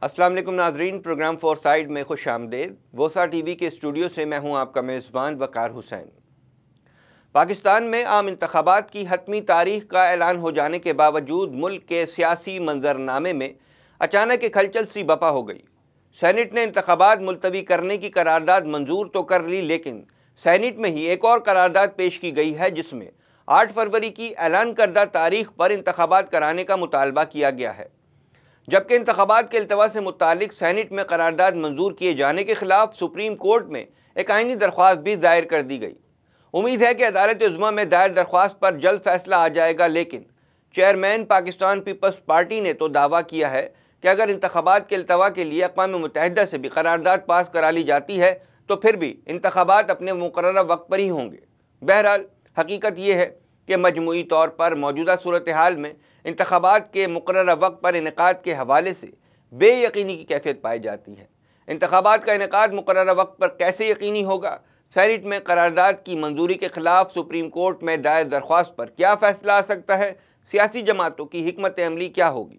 السلام علیکم ناظرین، پروگرام فور سائیڈ میں خوش آمدید۔ ووسا ٹی وی کے اسٹوڈیو سے میں ہوں آپ کا میزبان وقار حسین۔ پاکستان میں عام انتخابات کی حتمی تاریخ کا اعلان ہو جانے کے باوجود ملک کے سیاسی منظرنامے میں اچانک ایک ہلچل سی بپا ہو گئی۔ سینٹ نے انتخابات ملتوی کرنے کی قرارداد منظور تو کر لی، لیکن سینٹ میں ہی ایک اور قرارداد پیش کی گئی ہے جس میں 8 فروری کی اعلان کردہ تاریخ پر انتخابات کرانے کا مطالبہ کیا گیا ہے، جبکہ انتخابات کے التوا سے متعلق سینٹ میں قرارداد منظور کیے جانے کے خلاف سپریم کورٹ میں ایک آئینی درخواست بھی دائر کر دی گئی۔ امید ہے کہ عدالت عظمیٰ میں دائر درخواست پر جلد فیصلہ آ جائے گا، لیکن چیئرمین پاکستان پیپلز پارٹی نے تو دعویٰ کیا ہے کہ اگر انتخابات کے التوا کے لیے اقوام متحدہ سے بھی قرارداد پاس کرا لی جاتی ہے تو پھر بھی انتخابات اپنے مقررہ وقت پر ہی ہوں گے۔ بہرحال حقیقت یہ ہے کہ مجموعی طور پر موجودہ صورتحال میں انتخابات کے مقررہ وقت پر انعقاد کے حوالے سے بے یقینی کی کیفیت پائی جاتی ہے۔ انتخابات کا انعقاد مقررہ وقت پر کیسے یقینی ہوگا؟ سینٹ میں قرارداد کی منظوری کے خلاف سپریم کورٹ میں دائر درخواست پر کیا فیصلہ آ سکتا ہے؟ سیاسی جماعتوں کی حکمت عملی کیا ہوگی؟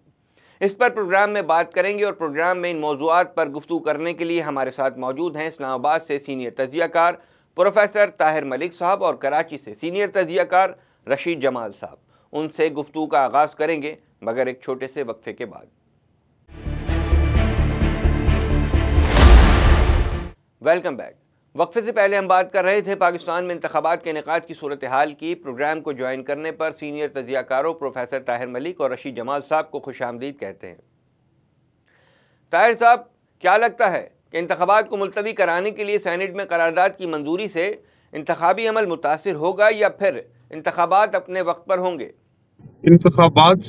اس پر پروگرام میں بات کریں گے، اور پروگرام میں ان موضوعات پر گفتگو کرنے کے لیے ہمارے ساتھ موجود ہیں اسلام آباد سے سینئر تجزیہ کار پروفیسر طاہر ملک صاحب اور کراچی سے سینئر تجزیہ کار رشید جمال صاحب۔ ان سے گفتگو کا آغاز کریں گے مگر ایک چھوٹے سے وقفے کے بعد۔ Welcome back. وقفے سے پہلے ہم بات کر رہے تھے پاکستان میں انتخابات کے انعقاد کی صورتحال کی۔ پروگرام کو جوائن کرنے پر سینئر تجزیہ کاروں پروفیسر طاہر ملک اور رشید جمال صاحب کو خوش آمدید کہتے ہیں۔ طاہر صاحب، کیا لگتا ہے کہ انتخابات کو ملتوی کرانے کے لیے سینٹ میں قرارداد کی منظوری سے انتخابی عمل متاثر ہوگا یا پھر انتخابات اپنے وقت پر ہوں گے؟ انتخابات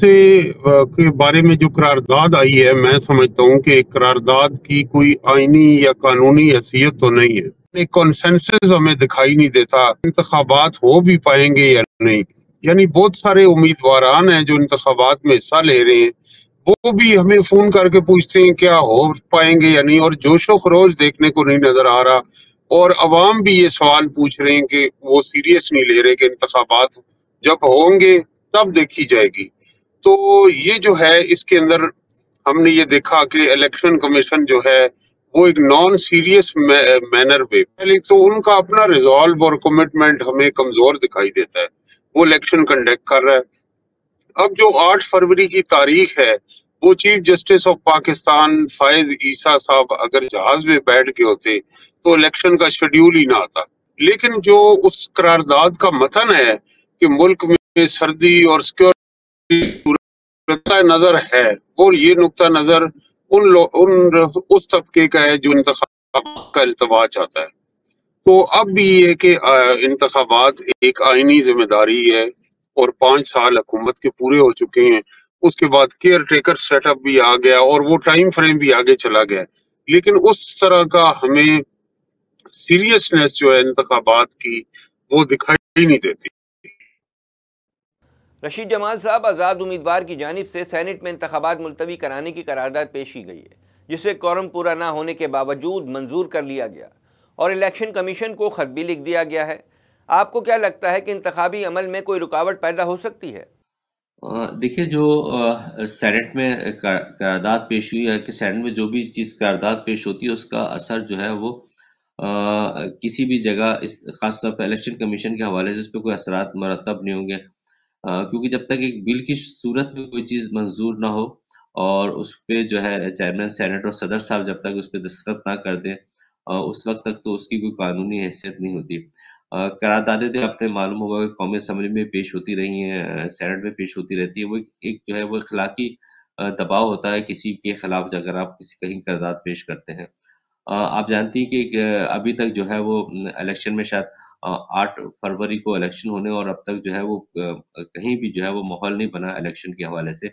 کے بارے میں جو قرارداد آئی ہے، میں سمجھتا ہوں کہ قرارداد کی کوئی آئینی یا قانونی حیثیت تو نہیں ہے۔ ایک کنسنسس ہمیں دکھائی نہیں دیتا انتخابات ہو بھی پائیں گے یا نہیں۔ یعنی بہت سارے امیدواران ہیں جو انتخابات میں حصہ لے رہے ہیں، وہ بھی ہمیں فون کر کے پوچھتے ہیں کیا ہو پائیں گے یا نہیں، اور جوش و خروش دیکھنے کو نہیں نظر آ رہا۔ اور عوام بھی یہ سوال پوچھ رہے ہیں کہ وہ سیریس نہیں لے رہے کہ انتخابات جب ہوں گے تب دیکھی جائے گی۔ تو یہ جو ہے اس کے اندر ہم نے یہ دیکھا کہ الیکشن کمیشن جو ہے وہ ایک نان سیریس مینر پہ، پہلے تو ان کا اپنا ریزالو اور کمٹمنٹ ہمیں کمزور دکھائی دیتا ہے۔ وہ الیکشن کنڈکٹ کر رہا ہے۔ اب جو 8 فروری کی تاریخ ہے، وہ چیف جسٹس آف پاکستان فائز عیسیٰ صاحب اگر جہاز میں بیٹھ کے ہوتے تو الیکشن کا شیڈیول ہی نہ آتا۔ لیکن جو اس قرارداد کا متن ہے کہ ملک میں سردی اور سیکورٹی نقطہ نظر ہے، وہ یہ نقطہ نظر اس طبقے کا ہے جو انتخاب کا التوا چاہتا ہے۔ تو اب بھی یہ کہ انتخابات ایک آئینی ذمہ داری ہے اور 5 سال حکومت کے پورے ہو چکے ہیں۔ اس کے بعد کیئر ٹیکر سیٹ اپ بھی آ گیا اور وہ ٹائم فریم بھی آگے چلا گیا، لیکن اس طرح کا ہمیں سیریسنس جو ہے انتخابات کی وہ دکھائی نہیں دیتی۔ رشید جمال صاحب، آزاد امیدوار کی جانب سے سینٹ میں انتخابات ملتوی کرانے کی قرارداد پیش کی گئی ہے، جسے کورم پورا نہ ہونے کے باوجود منظور کر لیا گیا اور الیکشن کمیشن کو خط بھی لکھ دیا گیا ہے۔ آپ کو کیا لگتا ہے کہ انتخابی عمل میں کوئی رکاوٹ پیدا ہو سکتی ہے؟ دیکھیے، جو سینٹ میں قرارداد پیش ہوئی ہے کہ سینٹ میں جو بھی چیز قرارداد پیش ہوتی ہے اس کا اثر جو ہے وہ کسی بھی جگہ خاص طور پہ الیکشن کمیشن کے حوالے سے اس پہ کوئی اثرات مرتب نہیں ہوں گے، کیونکہ جب تک ایک بل کی صورت میں کوئی چیز منظور نہ ہو اور اس پہ جو ہے چیئرمین سینٹ اور صدر صاحب جب تک اس پہ دستخط نہ کر دیں اس وقت تک تو اس کی کوئی قانونی حیثیت نہیں ہوتی۔ قراردادیں تو آپ نے معلوم ہوگا کہ قومی اسمبلی میں پیش ہوتی رہی ہیں، سینٹ میں پیش ہوتی رہتی ہے۔ وہ ایک جو ہے وہ اخلاقی دباؤ ہوتا ہے کسی کے خلاف اگر آپ کہیں قرارداد پیش کرتے ہیں۔ آپ جانتی ہیں کہ ابھی تک جو ہے وہ الیکشن میں شاید 8 فروری کو الیکشن ہونے اور اب تک جو ہے وہ کہیں بھی جو ہے وہ ماحول نہیں بنا الیکشن کے حوالے سے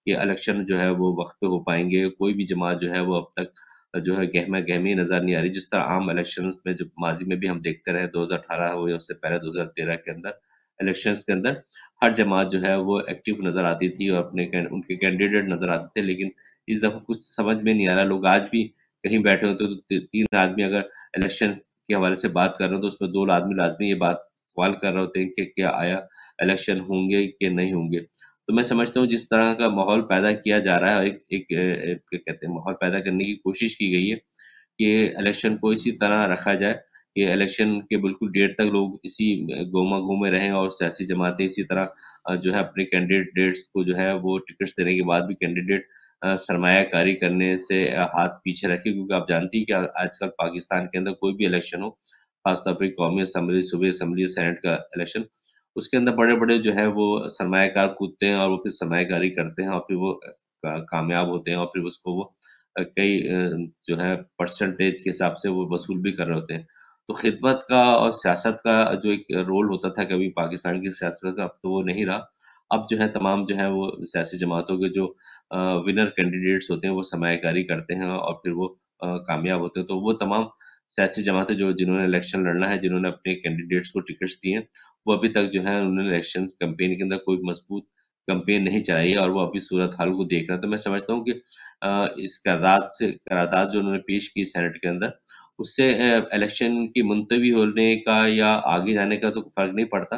کہ الیکشن جو ہے وہ وقت پہ ہو پائیں گے۔ کوئی بھی جماعت جو ہے وہ اب تک جو ہے گہمہ گہمی نظر نہیں آ رہی، جس طرح عام الیکشنز میں جو ماضی میں بھی ہم دیکھتے رہے 2018 ہو یا اس سے پہلے 2013 کے اندر الیکشنز کے اندر ہر جماعت جو ہے وہ ایکٹیو نظر آتی تھی اور ان کے کینڈیڈیٹ نظر آتے تھے۔ لیکن اس دفعہ کچھ سمجھ میں نہیں آ رہا۔ لوگ آج بھی کہیں بیٹھے ہوتے تو 3 آدمی اگر الیکشن کے حوالے سے بات کر رہے ہو تو اس میں 2 آدمی لازمی یہ بات سوال کر رہے ہوتے ہیں کہ کیا آیا الیکشن ہوں گے کہ نہیں ہوں گے۔ تو میں سمجھتا ہوں جس طرح کا ماحول پیدا کیا جا رہا ہے، ایک کیا کہتے ہیں، ماحول پیدا کرنے کی کوشش کی گئی ہے کہ الیکشن کو اسی طرح رکھا جائے کہ الیکشن کے بالکل ڈیٹ تک لوگ اسی گوما گو میں رہیں، اور سیاسی جماعتیں اسی طرح جو ہے اپنے کینڈیڈیٹس کو جو ہے وہ ٹکٹس دینے کے بعد بھی کینڈیڈیٹ سرمایہ کاری کرنے سے ہاتھ پیچھے رکھے، کیونکہ آپ جانتی ہیں کہ آج کل پاکستان کے اندر کوئی بھی الیکشن ہو، خاص طور پہ قومی اسمبلی، صوبائی اسمبلی، سینٹ کا الیکشن، اس کے اندر بڑے بڑے جو ہے وہ سرمایہ کار کودتے ہیں اور وہ پھر سرمایہ کاری کرتے ہیں، اور پھر وہ کامیاب ہوتے ہیں، اور پھر اس کو وہ کئی جو ہے پرسنٹیج کے حساب سے وہ وصول بھی کر رہے ہوتے ہیں۔ تو خدمت کا اور سیاست کا جو ایک رول ہوتا تھا کبھی پاکستان کی سیاست کا، اب تو وہ نہیں رہا۔ اب جو ہے تمام جو ہے وہ سیاسی جماعتوں کے جو ونر کینڈیڈیٹس ہوتے ہیں وہ سرمایہ کاری کرتے ہیں اور پھر وہ کامیاب ہوتے ہیں۔ تو وہ تمام سیاسی جماعتیں جنہوں نے الیکشن لڑنا ہے، جنہوں نے اپنے کینڈیڈیٹس کو ٹکٹس دیے ہیں، وہ ابھی تک جو ہے انہوں نے الیکشن کمپین کے اندر کوئی مضبوط کمپین نہیں چلائی ہے، اور وہ ابھی صورتحال کو دیکھ رہا ہے۔ تو میں سمجھتا ہوں کہ اس قرارداد جو انہوں نے پیش کی سینٹ کے اندر، اس سے الیکشن کی ملتوی ہونے کا یا آگے جانے کا تو فرق نہیں پڑتا،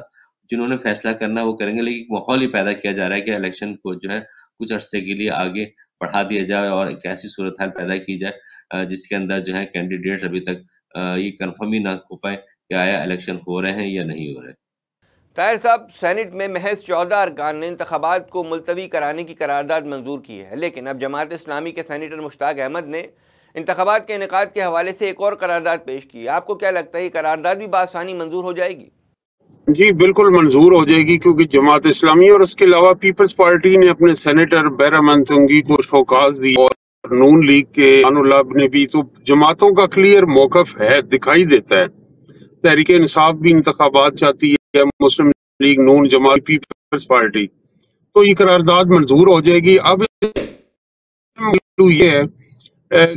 جنہوں نے فیصلہ کرنا وہ کریں گے، لیکن ماحول ہی پیدا کیا جا رہا ہے کہ الیکشن کو جو ہے کچھ عرصے کے لیے آگے بڑھا دیا جائے اور ایک ایسی صورتحال پیدا کی جائے جس کے اندر جو ہے کینڈیڈیٹ ابھی تک یہ کنفرم ہی نہ ہو پائے کہ آیا الیکشن ہو رہے ہیں یا نہیں ہو رہے۔ طاہر صاحب، سینٹ میں محض 14 ارکان نے انتخابات کو ملتوی کرانے کی قرارداد منظور کی ہے، لیکن اب جماعت اسلامی کے سینیٹر مشتاق احمد نے انتخابات کے انعقاد کے حوالے سے ایک اور قرارداد پیش کی ہے۔ آپ کو کیا لگتا ہے یہ قرارداد بھی بآسانی منظور ہو جائے گی؟ جی بالکل منظور ہو جائے گی، کیونکہ جماعت اسلامی اور اس کے علاوہ پیپلز پارٹی نے اپنے سینیٹر بیرا منسنگی کو شوکاز دی، اور نون لیگ کے خان اللہ نے بھی، تو جماعتوں کا کلیئر موقف ہے، دکھائی دیتا ہے۔ تحریک انصاف بھی انتخابات چاہتی ہے، مسلم لیگ، نون، جماعت، پیپلز پارٹی، تو یہ قرارداد منظور ہو جائے گی۔ اب یہ ہے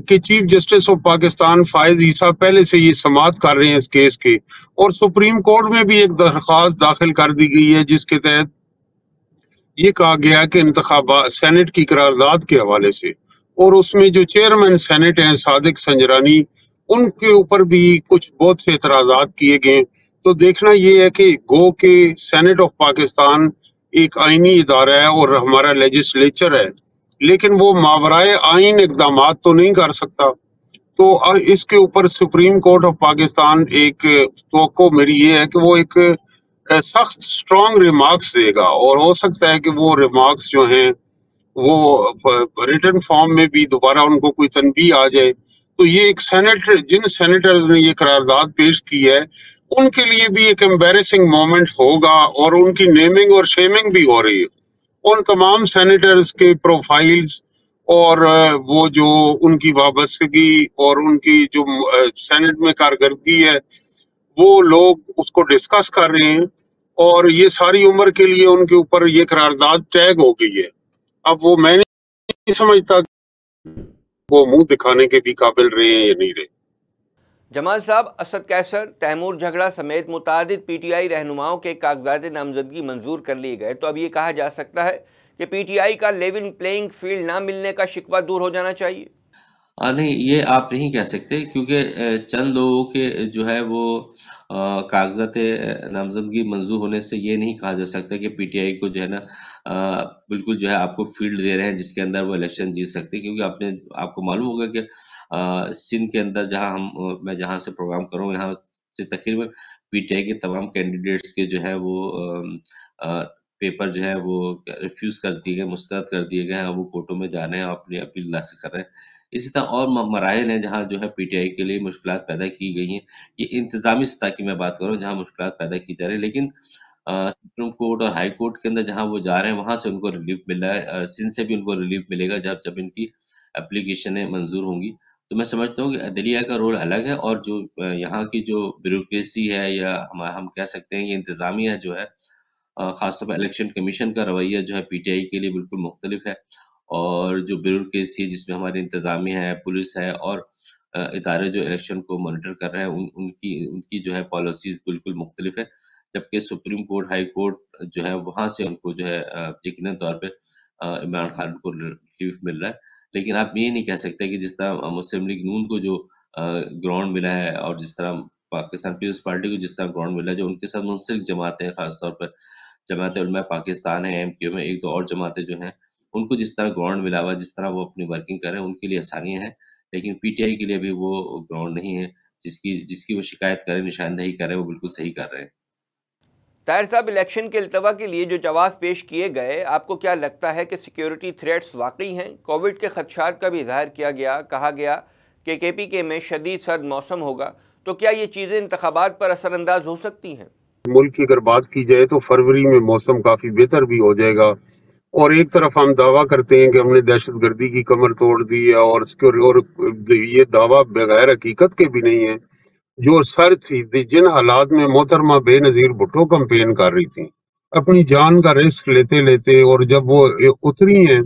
کہ چیف جسٹس آف پاکستان فائز عیسیٰ پہلے سے یہ سماعت کر رہے ہیں اس کیس کے، اور سپریم کورٹ میں بھی ایک درخواست داخل کر دی گئی ہے جس کے تحت یہ کہا گیا کہ انتخابات سینٹ کی قرارداد کے حوالے سے، اور اس میں جو چیئرمین سینٹ ہیں صادق سنجرانی، ان کے اوپر بھی کچھ بہت سے اعتراضات کیے گئے۔ تو دیکھنا یہ ہے کہ گو کہ سینٹ آف پاکستان ایک آئینی ادارہ ہے اور ہمارا لیجسلیچر ہے، لیکن وہ ماورائے آئین اقدامات تو نہیں کر سکتا۔ تو اس کے اوپر سپریم کورٹ آف پاکستان ایک توقع میری یہ ہے کہ وہ ایک سخت سٹرونگ ریمارکس دے گا، اور ہو سکتا ہے کہ وہ ریمارکس جو ہیں وہ ریٹن فارم میں بھی دوبارہ ان کو کوئی تنبیہ آ جائے۔ تو یہ ایک جن سینیٹرز نے یہ قرارداد پیش کی ہے ان کے لیے بھی ایک امبیرسنگ مومنٹ ہوگا، اور ان کی نیمنگ اور شیمنگ بھی ہو رہی ہے۔ ان تمام سینیٹرز کے پروفائلز اور وہ جو ان کی وابستگی اور ان کی جو سینٹ میں کارکردگی ہے، وہ لوگ اس کو ڈسکس کر رہے ہیں، اور یہ ساری عمر کے لیے ان کے اوپر یہ قرارداد ٹیگ ہو گئی ہے۔ اب وہ میں نہیں سمجھتا وہ منہ دکھانے کے بھی قابل رہے ہیں یا نہیں رہے۔ جمال صاحب، اسد قیصر، تیمور جھگڑا سمیت متعدد پی ٹی آئی رہنماؤں کے کاغذات نامزدگی منظور کر لیے گئے، تو اب یہ کہا جا سکتا ہے کہ پی ٹی آئی کا لیول پلینگ فیلڈ نہ ملنے کا شکوہ دور ہو جانا چاہیے؟ نہیں، یہ آپ نہیں کہہ سکتے، کیونکہ چند لوگوں کے جو ہے وہ کاغذات نامزدگی منظور ہونے سے یہ نہیں کہا جا سکتا کہ پی ٹی آئی کو جو ہے نا بالکل جو ہے آپ کو فیلڈ دے رہے ہیں جس کے اندر وہ الیکشن جیت سکتے، کیونکہ آپ کو معلوم ہوگا کہ سندھ کے اندر میں جہاں سے پروگرام کروں یہاں سے تقریباً پی ٹی آئی کے تمام کینڈیڈیٹس کے جو ہے وہ پیپر جو ہے وہ ریفیوز کر دیے گئے، مسترد کر دیے گئے ہیں، وہ کورٹوں میں جا رہے ہیں اور اپنی اپیل داخل کر رہے ہیں۔ اسی طرح اور مراحل ہیں جہاں جو ہے پی ٹی آئی کے لیے مشکلات پیدا کی گئی ہیں، یہ انتظامی سطح کی میں بات کروں جہاں مشکلات پیدا کی جا رہی ہیں، لیکن سپریم کورٹ اور ہائی کورٹ کے اندر جہاں وہ جا رہے ہیں وہاں سے ان کو ریلیف مل رہا ہے، سندھ سے بھی ان کو ریلیف ملے گا جب ان کی اپلیکیشنیں منظور ہوں گی۔ تو میں سمجھتا ہوں کہ عدلیہ کا رول الگ ہے، اور جو یہاں کی جو بیوروکریسی ہے یا ہم کہہ سکتے ہیں یہ انتظامیہ جو ہے، خاص طور پر الیکشن کمیشن کا رویہ جو ہے پی ٹی آئی کے لیے بالکل مختلف ہے، اور جو بیوروکریسی جس میں ہماری انتظامیہ ہے، پولیس ہے، اور ادارے جو الیکشن کو مانیٹر کر رہے ہیں ان کی جو ہے پالیسیز بالکل مختلف ہے، جبکہ سپریم کورٹ، ہائی کورٹ جو ہے وہاں سے ان کو جو ہے یقیناً طور پہ عمران خان کو ریلیف مل رہا ہے۔ لیکن آپ یہ نہیں کہہ سکتے کہ جس طرح مسلم لیگ نون کو جو گراؤنڈ ملا ہے، اور جس طرح پاکستان پیپلز پارٹی کو جس طرح گراؤنڈ ملا ہے، جو ان کے ساتھ منسلک جماعتیں خاص طور پر جماعت علماء پاکستان ہے MQ میں، ایک دو اور جماعتیں جو ہیں ان کو جس طرح گراؤنڈ ملا ہوا، جس طرح وہ اپنی ورکنگ کر رہے ہیں ان کے لیے آسانیاں ہیں، لیکن PTI کے لیے بھی وہ گراؤنڈ نہیں ہے جس کی وہ شکایت کرے، نشاندہی کرے، وہ بالکل صحیح کر رہے ہیں۔ طاہر صاحب، الیکشن کے التوا کے لیے جو جواز پیش کیے گئے، آپ کو کیا لگتا ہے کہ سیکیورٹی تھریٹس واقعی ہیں؟ کووڈ کے خدشات کا بھی اظہار کیا گیا، کہا گیا کہ KPK میں شدید سرد موسم ہوگا، تو کیا یہ چیزیں انتخابات پر اثر انداز ہو سکتی ہیں؟ ملک کی اگر بات کی جائے تو فروری میں موسم کافی بہتر بھی ہو جائے گا، اور ایک طرف ہم دعویٰ کرتے ہیں کہ ہم نے دہشت گردی کی کمر توڑ دی ہے، اور یہ دعویٰ بغیر حقیقت کے بھی نہیں ہے۔ جو سر تھی جن حالات میں محترمہ بے نظیر بھٹو کمپین کر رہی تھی اپنی جان کا رسک لیتے لیتے، اور جب وہ اتری ہیں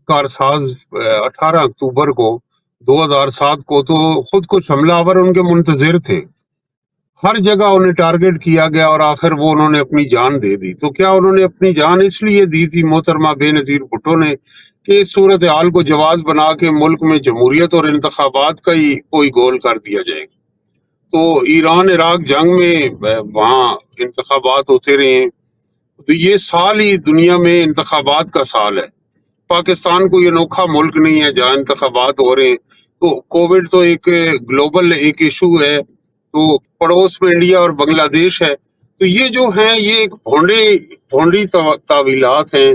کارساز 18 اکتوبر کو 2007 کو، تو خود کچھ حملہ آور ان کے منتظر تھے، ہر جگہ انہیں ٹارگٹ کیا گیا، اور آخر وہ انہوں نے اپنی جان دے دی۔ تو کیا انہوں نے اپنی جان اس لیے دی تھی محترمہ بے نظیر بھٹو نے کہ اس صورتحال کو جواز بنا کے ملک میں جمہوریت اور انتخابات کا ہی کوئی گول کر دیا جائے گا؟ تو ایران عراق جنگ میں وہاں انتخابات ہوتے رہے ہیں، تو یہ سال ہی دنیا میں انتخابات کا سال ہے۔ پاکستان کوئی انوکھا ملک نہیں ہے جہاں انتخابات ہو رہے ہیں۔ تو کووڈ تو ایک گلوبل ایک ایشو ہے، تو پڑوس میں انڈیا اور بنگلہ دیش ہے، تو یہ جو ہیں یہ ایک بھونڈی تعویلات ہیں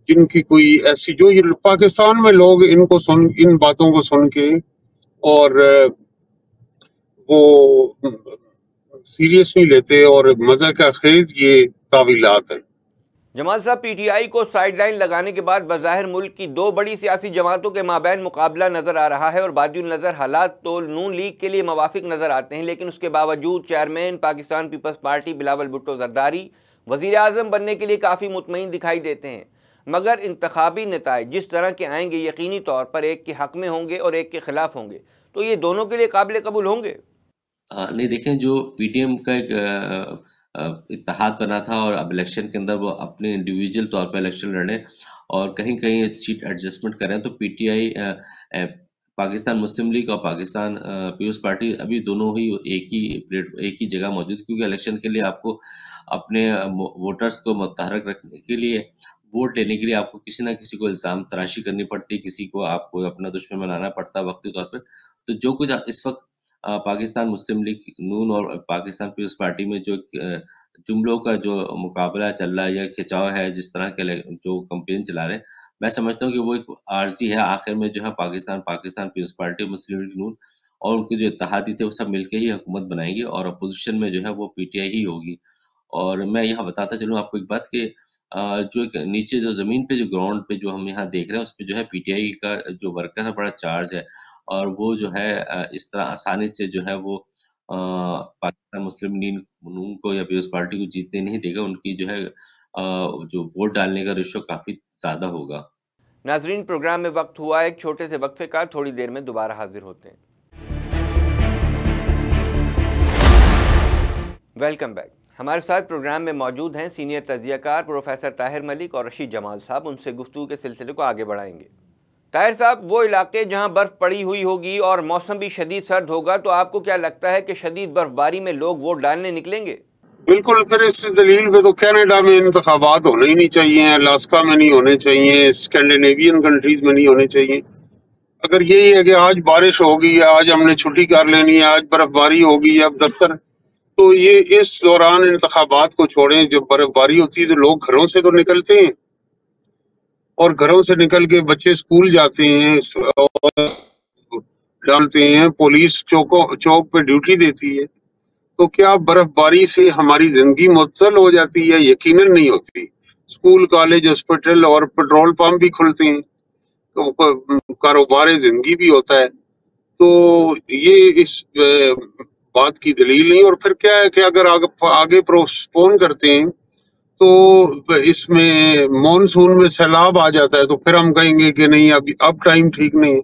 جن کی کوئی ایسی جو یہ پاکستان میں لوگ ان باتوں کو سن کے اور وہ سیریس نہیں لیتے، اور مزہ کا خیز یہ تعویلات ہیں۔ جمال صاحب، PTI کو سائیڈ لائن لگانے کے بعد بظاہر ملک کی دو بڑی سیاسی جماعتوں کے مابین مقابلہ نظر آ رہا ہے، اور بعد نظر حالات تو نون لیگ کے لیے موافق نظر آتے ہیں، لیکن اس کے باوجود چیئرمین پاکستان پیپلز پارٹی بلاول بھٹو زرداری وزیر اعظم بننے کے لیے کافی مطمئن دکھائی دیتے ہیں، مگر انتخابی نتائج جس طرح کے آئیں گے یقینی طور پر ایک کے حق میں ہوں گے اور ایک کے خلاف ہوں گے، تو یہ دونوں کے لیے قابل قبول ہوں گے؟ نہیں، دیکھیں جو PTM کا ایک اتحاد بنا تھا، اور اب الیکشن کے اندر وہ اپنے انڈیویجول طور پہ الیکشن لڑیں اور کہیں کہیں سیٹ ایڈجسٹمنٹ کریں، تو PTI پاکستان مسلم لیگ اور پاکستان پیپلز پارٹی ابھی دونوں ہی ایک ہی جگہ موجود، کیونکہ الیکشن کے لیے آپ کو اپنے ووٹرز کو متحرک رکھنے کے لیے، ووٹ لینے کے لیے آپ کو کسی نہ کسی کو الزام تراشی کرنی پڑتی، کسی کو آپ کو اپنا دشمن بنانا پڑتا وقتی طور پر۔ تو جو کچھ اس وقت پاکستان مسلم لیگ نون اور پاکستان پیپلز پارٹی میں جو جملوں کا جو مقابلہ چل رہا ہے یا کھچاؤ ہے، جس طرح کے جو کمپین چلا رہے ہیں، میں سمجھتا ہوں کہ وہ ایک عارضی ہے۔ آخر میں جو ہے پاکستان پیپلز پارٹی، مسلم لیگ نون اور ان کے جو اتحادی تھے وہ سب مل کے ہی حکومت بنائیں گے، اور اپوزیشن میں جو ہے وہ PTI ہی ہوگی۔ اور میں یہاں بتاتا چلوں آپ کو ایک بات کہ جو نیچے جو زمین پہ جو گراؤنڈ پہ جو ہم یہاں دیکھ رہے ہیں، اس پہ جو ہے PTI کا جو ورکر ہے بڑا چارج ہے، اور وہ جو ہے اس طرح آسانی سے جو ہے وہ پاکستان مسلم لیگ نون کو یا پیپلز پارٹی کو جیتنے نہیں دے گا۔ ان کی جو ہے جو ووٹ ڈالنے کا ریشو کافی زیادہ ہوگا۔ ناظرین، پروگرام میں وقت ہوا ایک چھوٹے سے وقفے کا، تھوڑی دیر میں دوبارہ حاضر ہوتے ہیں۔ Welcome back. ہمارے ساتھ پروگرام میں موجود ہیں سینئر تجزیہ کار پروفیسر طاہر ملک اور رشید جمال صاحب، ان سے گفتگو کے سلسلے کو آگے بڑھائیں گے۔ طاہر صاحب، وہ علاقے جہاں برف پڑی ہوئی ہوگی اور موسم بھی شدید سرد ہوگا، تو آپ کو کیا لگتا ہے کہ شدید برف باری میں لوگ ووٹ ڈالنے نکلیں گے؟ بالکل، پھر اس دلیل پہ تو کینیڈا میں انتخابات ہونے ہی نہیں چاہیے، الاسکا میں نہیں ہونے چاہیے، اسکینڈینیوین کنٹریز میں نہیں ہونے چاہیے۔ اگر یہی ہے کہ آج بارش ہوگی، آج ہم نے چھٹی کر لینی ہے، آج برف باری ہوگی اب دفتر، تو یہ اس دوران انتخابات کو چھوڑیں۔ جب برف باری ہوتی ہے تو لوگ گھروں سے تو نکلتے ہیں، اور گھروں سے نکل کے بچے اسکول جاتے ہیں اور ڈالتے ہیں، پولیس چوک پہ ڈیوٹی دیتی ہے، تو کیا برف باری سے ہماری زندگی معطل ہو جاتی ہے؟ یقیناً نہیں ہوتی۔ اسکول، کالج، ہاسپٹل اور پیٹرول پمپ بھی کھلتے ہیں، تو کاروبار زندگی بھی ہوتا ہے۔ تو یہ اس بات کی دلیل نہیں۔ اور پھر کیا ہے کہ اگر آگے پروسپون کرتے ہیں تو اس میں مونسون میں سیلاب آ جاتا ہے، تو پھر ہم کہیں گے کہ نہیں، اب ٹائم ٹھیک نہیں ہے۔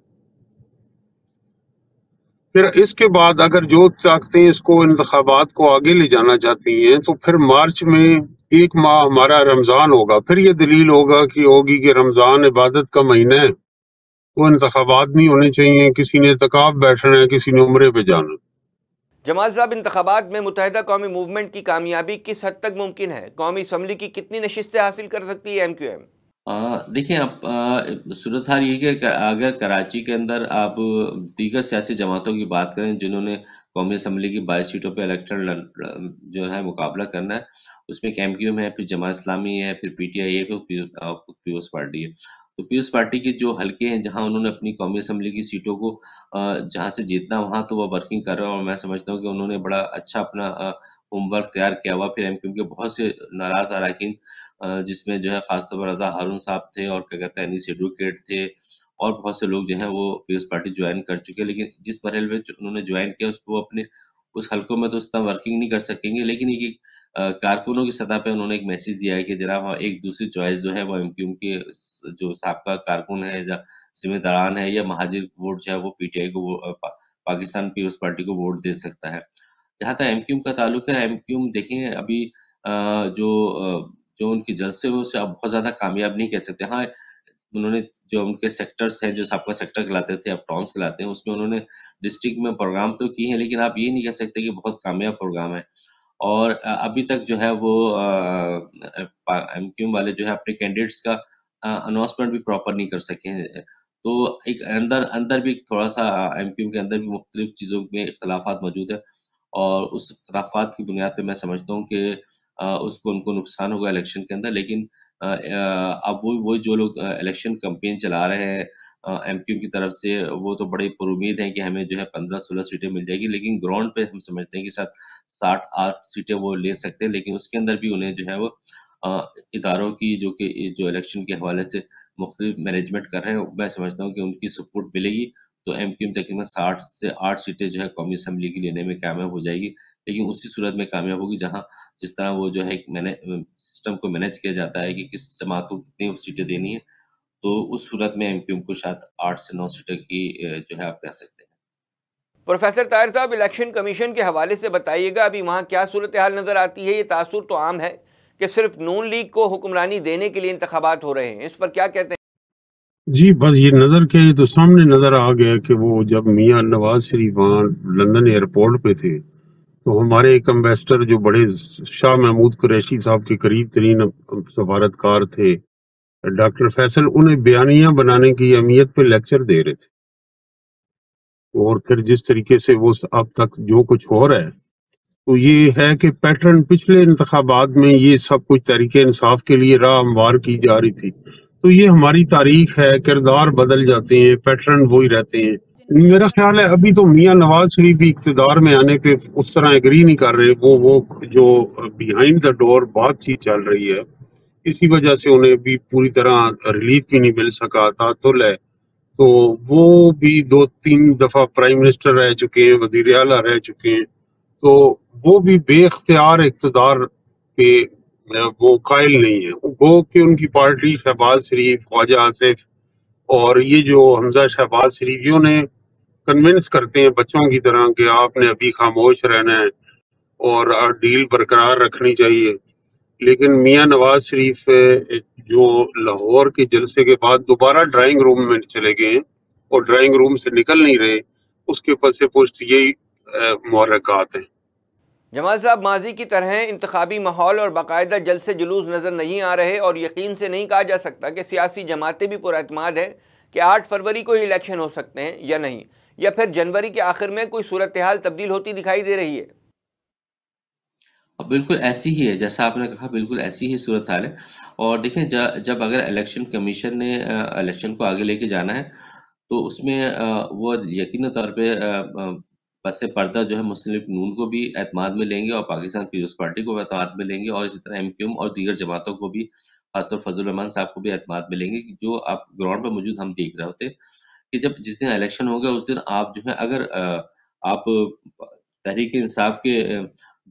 پھر اس کے بعد اگر جو طاقتیں اس کو انتخابات کو آگے لے جانا چاہتی ہیں، تو پھر مارچ میں 1 ماہ ہمارا رمضان ہوگا، پھر یہ دلیل ہوگی کہ رمضان عبادت کا مہینہ ہے، وہ انتخابات نہیں ہونے چاہیے، کسی نے اعتکاف بیٹھنا ہے، کسی نے عمرے پہ جانا۔ جمال صاحب، انتخابات میں متحدہ قومی موومنٹ کی کامیابی کس حد تک ممکن ہے؟ قومی اسمبلی کی کتنی نشستیں حاصل کر سکتی ہے MQM؟ دیکھیں اب صورتحال یہ کہ اگر کراچی کے اندر آپ دیگر سیاسی جماعتوں کی بات کریں جنہوں نے قومی اسمبلی کی 22 سیٹوں پہ الیکشن جو ہے مقابلہ کرنا ہے، اس میں MQM ہے، پھر جماعت اسلامی ہے، پھر PTI ہے، پھر پیپلز پارٹی ہے۔ تو پیپلز پارٹی کے جو حلقے ہیں جہاں انہوں نے اپنی قومی اسمبلی کی سیٹوں کو جہاں سے جیتنا وہاں تو وہ ورکنگ کر رہے ہیں، اور میں سمجھتا ہوں کہ انہوں نے بڑا اچھا اپنا ہوم ورک تیار کیا ہوا۔ پھر MQM کے بہت سے ناراض اراکین جس میں جو ہے خاص طور پر رضا ہارون صاحب تھے، اور کیا کہتے ہیں انیس ایڈوکیٹ تھے، اور بہت سے لوگ جو ہیں وہ پیپلز پارٹی جوائن کر چکے، لیکن جس مرحلے میں انہوں نے جوائن کیا اس کو اپنے اس حلقوں میں تو اس طرح ورکنگ نہیں کر سکیں گے، لیکن ایک کارکنوں کی سطح پہ انہوں نے ایک میسیج دیا ہے کہ جناب ایک دوسری چوائس جو ہے وہ MQM کے جو سابقہ کارکن ہے یا ذمہ داران ہے یا مہاجر ووٹ جو ہے وہ PTI کو پاکستان پیپلز پارٹی کو ووٹ دے سکتا ہے۔ جہاں تک MQM کا تعلق ہے، MQM دیکھیں ابھی جو جو ان کے جلسے ہوئے اسے آپ بہت زیادہ کامیاب نہیں کہہ سکتے۔ ہاں انہوں نے جو ان کے سیکٹرز تھے جو سابقہ سیکٹر کہلاتے تھے اب ٹاؤنس کہلاتے ہیں، اس میں انہوں نے ڈسٹرکٹ میں پروگرام تو کیے ہیں، لیکن آپ یہ نہیں کہہ سکتے کہ بہت کامیاب پروگرام ہے۔ اور ابھی تک جو ہے وہ MQM والے جو ہے اپنے کینڈیڈیٹس کا اناؤنسمنٹ بھی پراپر نہیں کر سکے ہیں۔ تو ایک اندر بھی تھوڑا سا MQM کے اندر بھی مختلف چیزوں میں اختلافات موجود ہے، اور اس اختلافات کی بنیاد پہ میں سمجھتا ہوں کہ اس کو ان کو نقصان ہوگا الیکشن کے اندر۔ لیکن اب وہی جو لوگ الیکشن کمپین چلا رہے ہیں MQM کی طرف سے، وہ تو بڑے پر امید ہیں کہ ہمیں جو ہے 15-16 سیٹیں مل جائے گی، لیکن گراؤنڈ پہ ہم سمجھتے ہیں کہ شاید 60-8 سیٹیں وہ لے سکتے ہیں، لیکن اس کے اندر بھی انہیں جو ہے وہ اداروں کی جو الیکشن کے حوالے سے مختلف مینجمنٹ کر رہے ہیں، میں سمجھتا ہوں کہ ان کی سپورٹ ملے گی تو MQM تقریباً 60 سے 8 سیٹیں جو ہے قومی اسمبلی کی لینے میں کامیاب ہو جائے گی، لیکن اسی صورت میں کامیاب ہوگی جس طرح وہ جو ہے ایک سسٹم کو مینج کیا جاتا ہے کہ کس جماعت کو کتنی سیٹیں دینی ہیں، تو اس صورت میں MQM کو شاید 8 سے 9 سیٹیں کی جو ہے آپ کہہ سکتے ہیں۔ پروفیسر طاہر صاحب، الیکشن کمیشن کے حوالے سے بتائیے گا، ابھی وہاں کیا صورتحال نظر آتی ہے؟ یہ تاثر تو عام ہے کہ صرف نون لیگ کو حکمرانی دینے کے لیے انتخابات ہو رہے ہیں، اس پر کیا کہتے ہیں؟ جی بس یہ نظر کے تو سامنے نظر آ گیا کہ وہ جب میاں نواز شریف وہاں لندن ایئرپورٹ پہ تھے تو ہمارے ایک امبیسڈر جو بڑے شاہ محمود قریشی صاحب کے قریب ترین سفارتکار تھے ڈاکٹر فیصل، انہیں بیانیہ بنانے کی اہمیت پہ لیکچر دے رہے تھے، اور پھر جس طریقے سے وہ اب تک جو کچھ ہو رہا ہے تو یہ ہے کہ پیٹرن پچھلے انتخابات میں یہ سب کچھ تحریک انصاف کے لیے راہ ہموار کی جا رہی تھی، تو یہ ہماری تاریخ ہے، کردار بدل جاتے ہیں، پیٹرن وہی رہتے ہیں۔ میرا خیال ہے ابھی تو میاں نواز شریف بھی اقتدار میں آنے پہ اس طرح ایگری نہیں کر رہے، وہ جو بیہائنڈ دا ڈور بات چیت چل رہی ہے اسی وجہ سے انہیں بھی پوری طرح ریلیف بھی نہیں مل سکا، تعطل ہے۔ تو وہ بھی 2-3 دفعہ پرائم منسٹر رہ چکے ہیں، وزیر اعلیٰ رہ چکے ہیں، تو وہ بھی بے اختیار اقتدار کے وہ قائل نہیں ہے، گو کہ ان کی پارٹی شہباز شریف، خواجہ آصف اور یہ جو حمزہ شہباز شریفیوں نے کنونس کرتے ہیں بچوں کی طرح کہ آپ نے ابھی خاموش رہنا ہے اور ڈیل برقرار رکھنی چاہیے، لیکن میاں نواز شریف جو لاہور کے جلسے کے بعد دوبارہ ڈرائنگ روم میں چلے گئے ہیں اور ڈرائنگ روم سے نکل نہیں رہے، اس کے پس پشت یہی محرکات ہیں۔ جمال صاحب، ماضی کی طرح انتخابی ماحول اور باقاعدہ جلسے جلوس نظر نہیں آ رہے، اور یقین سے نہیں کہا جا سکتا کہ سیاسی جماعتیں بھی پر اعتماد ہیں کہ 8 فروری کو ہی الیکشن ہو سکتے ہیں یا نہیں، یا پھر جنوری کے آخر میں کوئی صورتحال تبدیل ہوتی دکھائی دے رہی ہے؟ بالکل ایسی ہی ہے جیسا آپ نے کہا، بالکل ایسی ہی صورتحال ہے۔ اور دیکھیں جب اگر الیکشن کمیشن نے الیکشن کو آگے لے کے جانا ہے تو اس میں وہ یقینی طور پہ پس پردہ جو ہے مسلم لیگ نون کو بھی اعتماد میں لیں گے، اور پاکستان پیپلز پارٹی کو اعتماد میں لیں گے، اور اسی طرح MQM اور دیگر جماعتوں کو بھی، خاص طور فضل الرحمان صاحب کو بھی اعتماد میں لیں گے، کہ جو آپ گراؤنڈ پہ موجود ہم دیکھ رہے ہوتے ہیں کہ جس دن الیکشن ہوگا اس دن آپ جو ہے اگر آپ تحریک انصاف کے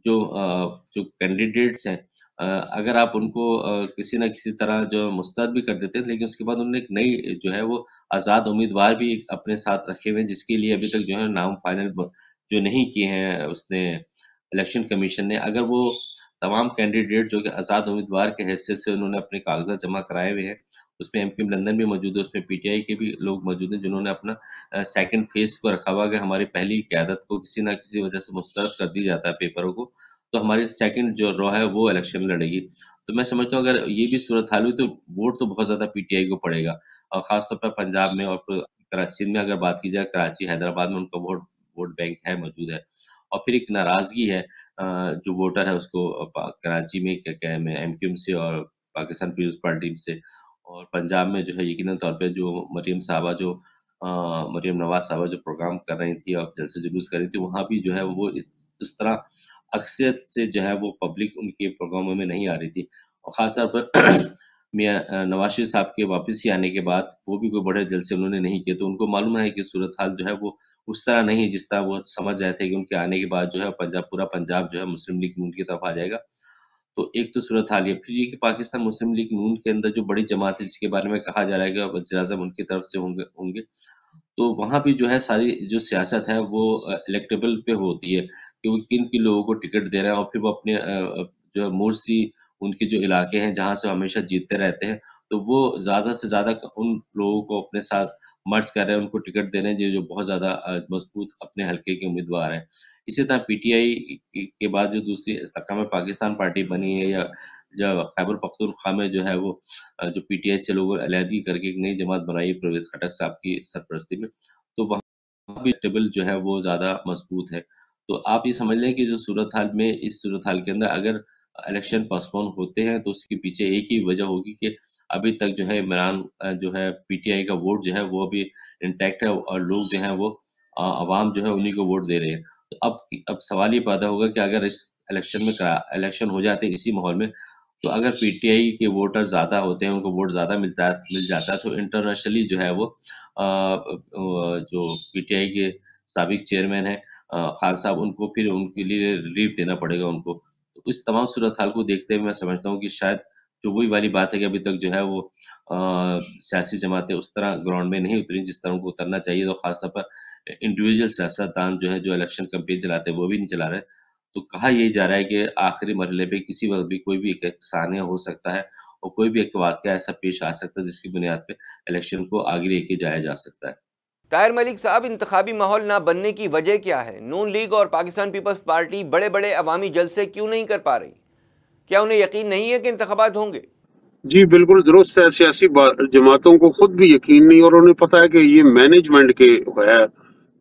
جو کینڈیڈیٹس ہیں اگر آپ ان کو کسی نہ کسی طرح جو مسترد بھی کر دیتے ہیں، لیکن اس کے بعد انہوں نے ایک نئی جو ہے وہ آزاد امیدوار بھی اپنے ساتھ رکھے ہوئے ہیں، جس کے لیے ابھی تک جو ہے نام فائنل جو نہیں کیے ہیں اس نے الیکشن کمیشن نے۔ اگر وہ تمام کینڈیڈیٹ جو کہ آزاد امیدوار کے حیثیت سے انہوں نے اپنے کاغذات جمع کرائے ہوئے ہیں، اس میں MQM لندن بھی موجود ہے، اس میں PTI کے بھی لوگ موجود ہیں جنہوں نے اپنا سیکنڈ فیس کو رکھا ہوا کہ ہماری پہلی قیادت کو کسی نہ کسی وجہ سے مسترد کر دی جاتا ہے پیپروں کو، تو ہماری سیکنڈ جو رو ہے وہ الیکشن لڑے گی۔ تو میں سمجھتا ہوں اگر یہ بھی صورتحال ہوئی تو ووٹ تو بہت زیادہ PTI کو پڑے گا، اور خاص طور پر پنجاب میں اور کراچی میں اگر بات کی جائے، کراچی حیدرآباد میں ان کا ووٹ بینک ہے موجود ہے، اور پھر ایک ناراضگی ہے جو ووٹر ہے اس کو کراچی میں کیا کہیں میں MQM سے اور پاکستان پیپلز پارٹی سے، اور پنجاب میں جو ہے یقیناً طور پہ جو مریم نواز صاحبہ جو پروگرام کر رہی تھی اور جلسے جلوس کر رہی تھی، وہاں بھی جو ہے وہ اس طرح اکثریت سے جو ہے وہ پبلک ان کے پروگراموں میں نہیں آ رہی تھی، اور خاص طور پر میاں نواز شریف صاحب کے واپسی آنے کے بعد وہ بھی کوئی بڑے جلسے انہوں نے نہیں کیے، تو ان کو معلوم ہے کہ صورتحال جو ہے وہ اس طرح نہیں جس طرح وہ سمجھ رہے تھے کہ ان کے آنے کے بعد جو ہے پورا پنجاب جو ہے مسلم لیگ نون کی طرف آ جائے گا۔ تو ایک تو صورتحال یہ، پھر یہ کہ پاکستان مسلم لیگ نون کے اندر جو بڑی جماعت ہے جس کے بارے میں کہا جا رہا ہے کہ وزیر اعظم ان کی طرف سے ہوں گے، تو وہاں بھی جو ہے ساری جو سیاست ہے وہ الیکٹیبل پہ ہوتی ہے کہ وہ کن کن لوگوں کو ٹکٹ دے رہے ہیں، اور پھر وہ اپنے جو مورسی ان کے جو علاقے ہیں جہاں سے ہمیشہ جیتتے رہتے ہیں، تو وہ زیادہ سے زیادہ ان لوگوں کو اپنے ساتھ مرچ کر رہے ہیں، ان کو ٹکٹ دے رہے ہیں جو بہت زیادہ مضبوط اپنے حلقے کے امیدوار ہیں۔ اسی طرح PTI کے بعد جو دوسری استحکام پاکستان پارٹی بنی ہے، یا جو خیبر پختونخوا میں جو ہے وہ جو PTI سے لوگوں نے علیحدگی کر کے ایک نئی جماعت بنائی پرویز خٹک صاحب کی سرپرستی میں، تو وہاں بھی ٹیبل جو ہے وہ زیادہ مضبوط ہے۔ تو آپ یہ سمجھ لیں کہ جو صورتحال میں اس صورتحال کے اندر اگر الیکشن پاسپون ہوتے ہیں تو اس کے پیچھے ایک ہی وجہ ہوگی کہ ابھی تک جو ہے عمران جو ہے PTI کا ووٹ جو ہے وہ بھی انٹیکٹ ہے، اور لوگ جو ہیں وہ عوام جو ہے انہی کو ووٹ دے رہے ہیں۔ تو اب سوال یہ پیدا ہوگا کہ اگر اس الیکشن ہو جاتے ہیں اسی ماحول میں، تو اگر PTI کے ووٹر زیادہ ہوتے ہیں، ان کو ووٹ زیادہ مل جاتا ہے، تو انٹرنیشنلی جو ہے وہ جو PTI کے سابق چیئرمین ہیں خان صاحب، ان کو پھر ان کے لیے ریلیف دینا پڑے گا ان کو۔ تو اس تمام صورتحال کو دیکھتے ہوئے میں سمجھتا ہوں کہ شاید جو وہی والی بات ہے کہ ابھی تک جو ہے وہ سیاسی جماعتیں اس طرح گراؤنڈ میں نہیں اتری جس طرح ان کو اترنا چاہیے، تو خاص طور پر انڈیویجول سیاستدان جو ہے جو الیکشن کمپین چلاتے ہیں وہ بھی نہیں چلا رہے۔ تو کہا یہی جا رہا ہے کہ آخری مرحلے پہ کسی وقت بھی کوئی بھی ایک سانحہ ہو سکتا ہے، اور کوئی بھی ایک واقعہ ایسا پیش آ سکتا ہے جس کی بنیاد پہ الیکشن کو آگے لے کے جایا جا سکتا ہے۔ طاہر ملک صاحب، انتخابی ماحول نہ بننے کی وجہ کیا ہے؟ نون لیگ اور پاکستان پیپلز پارٹی بڑے بڑے عوامی جلسے کیوں نہیں کر پا رہی؟ کیا انہیں یقین نہیں ہے کہ انتخابات ہوں گے؟ جی بالکل درست ہے، سیاسی جماعتوں کو خود بھی یقین نہیں، اور انہیں پتا ہے کہ یہ مینجمنٹ کے ہے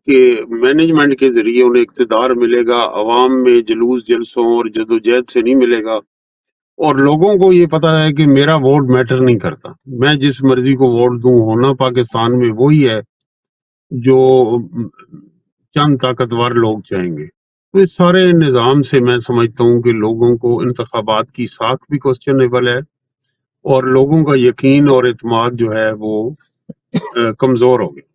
کہ مینجمنٹ کے ذریعے انہیں اقتدار ملے گا، عوام میں جلوس جلسوں اور جدوجہد سے نہیں ملے گا، اور لوگوں کو یہ پتا ہے کہ میرا ووٹ میٹر نہیں کرتا، میں جس مرضی کو ووٹ دوں، ہونا پاکستان میں وہی ہے جو چند طاقتور لوگ چاہیں گے۔ تو اس سارے نظام سے میں سمجھتا ہوں کہ لوگوں کو انتخابات کی ساکھ بھی کوسچنیبل ہے، اور لوگوں کا یقین اور اعتماد جو ہے وہ کمزور ہو گیا۔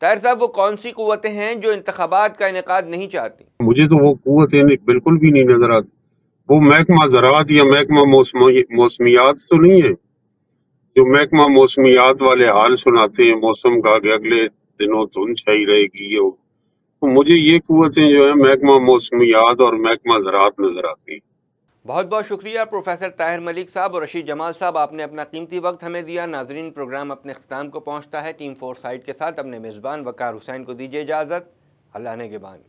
طاہر صاحب، وہ کون سی قوتیں ہیں جو انتخابات کا انعقاد نہیں چاہتی؟ مجھے تو وہ قوتیں بالکل بھی نہیں نظر آتی۔ وہ محکمہ زراعت یا محکمہ موسمیات تو نہیں ہے جو محکمہ موسمیات والے حال سناتے ہیں موسم کا کہ اگلے دنوں دھند چھائی رہے گی، تو مجھے یہ قوتیں جو ہے محکمہ موسمیات اور محکمہ زراعت نظر آتی ہیں۔ بہت بہت شکریہ پروفیسر طاہر ملک صاحب اور رشید جمال صاحب، آپ نے اپنا قیمتی وقت ہمیں دیا۔ ناظرین، پروگرام اپنے اختتام کو پہنچتا ہے۔ ٹیم 4 سائٹ کے ساتھ اپنے میزبان وقار حسین کو دیجیے اجازت۔ اللہ نگہبان۔